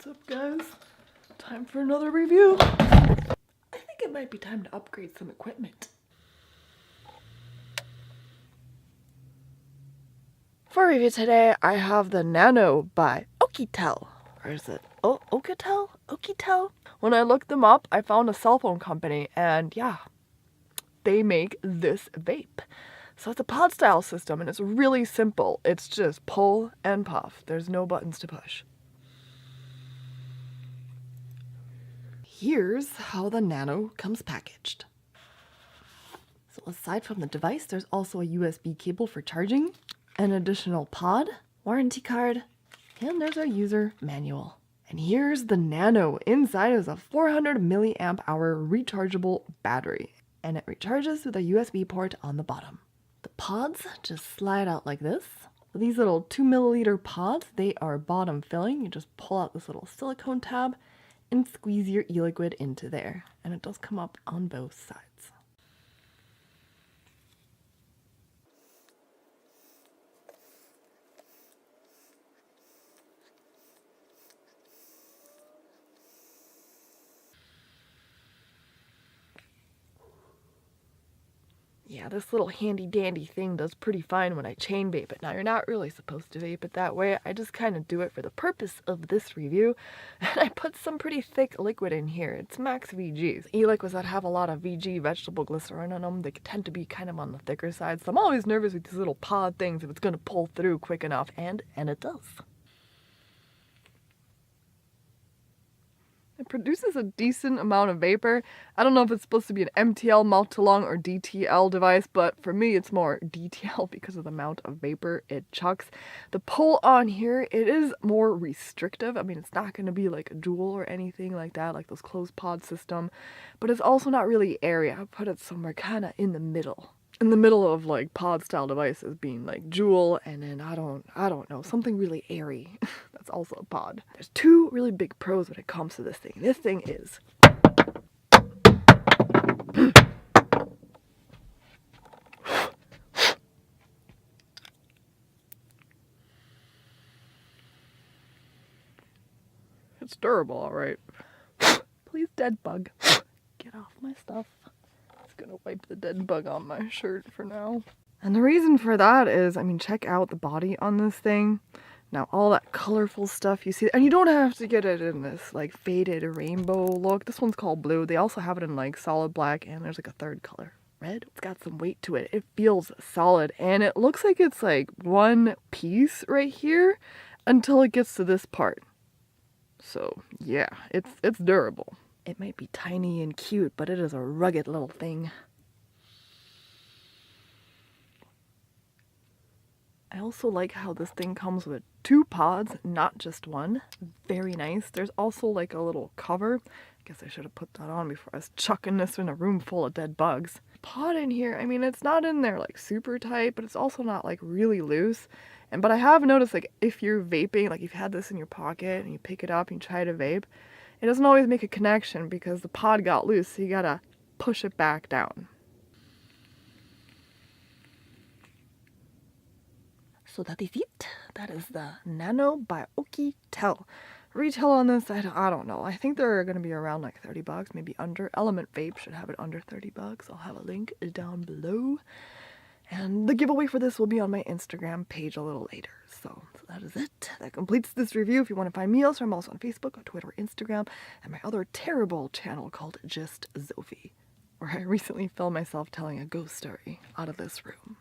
What's up, guys? Time for another review. I think it might be time to upgrade some equipment. For review today, I have the Nano by OUKITEL. Or is it OUKITEL? OUKITEL? When I looked them up, I found a cell phone company, and yeah, they make this vape. So it's a pod style system, and it's really simple. It's just pull and puff. There's no buttons to push. Here's how the Nano comes packaged. So aside from the device, there's also a USB cable for charging, an additional pod, warranty card, and there's our user manual. And here's the Nano. Inside is a 400 milliamp hour rechargeable battery, and it recharges with a USB port on the bottom. The pods just slide out like this. These little 2 milliliter pods, they are bottom filling. You just pull out this little silicone tab and squeeze your e-liquid into there. And it does come up on both sides. Yeah, this little handy dandy thing does pretty fine when I chain vape it. Now, you're not really supposed to vape it that way. I just kind of do it for the purpose of this review. And I put some pretty thick liquid in here. It's max VGs. E-liquids that have a lot of VG vegetable glycerin in them, they tend to be kind of on the thicker side. So I'm always nervous with these little pod things if it's going to pull through quick enough. And it does. It produces a decent amount of vapor. I don't know if it's supposed to be an MTL, mouth to lung, or DTL device, but for me it's more DTL because of the amount of vapor it chucks. The pull on here, it is more restrictive. I mean, it's not going to be like a Juul or anything like that, like those closed pod system, but it's also not really airy. I put it somewhere kind of in the middle. In the middle of like pod style devices being like Juul, and then I don't know, something really airy. That's also a pod. There's two really big pros when it comes to this thing. This thing is it's durable, all right. Please, dead bug, get off my stuff. Gonna wipe the dead bug on my shirt for now. And the reason for that is, I mean, check out the body on this thing. Now, all that colorful stuff you see, and you don't have to get it in this like faded rainbow look. This one's called blue. They also have it in like solid black, and there's like a third color, red. It's got some weight to it. It feels solid, and it looks like it's like one piece right here until it gets to this part. So yeah, it's durable. It might be tiny and cute, but it is a rugged little thing. I also like how this thing comes with 2 pods, not just one. Very nice. There's also like a little cover. I guess I should have put that on before I was chucking this in a room full of dead bugs. Pod in here, I mean, it's not in there like super tight, but it's also not like really loose. But I have noticed, like, if you're vaping, like you've had this in your pocket and you pick it up and you try to vape, it doesn't always make a connection because the pod got loose, so you gotta push it back down. So that is it. That is the Nano by OUKITEL. Retail on this, I don't know. I think they're gonna be around like 30 bucks, maybe under. Element Vape should have it under 30 bucks. I'll have a link down below. And the giveaway for this will be on my Instagram page a little later. So that is it. That completes this review. If you want to find me elsewhere, I'm also on Facebook, Twitter, Instagram, and my other terrible channel called Just Zophie, where I recently filmed myself telling a ghost story out of this room.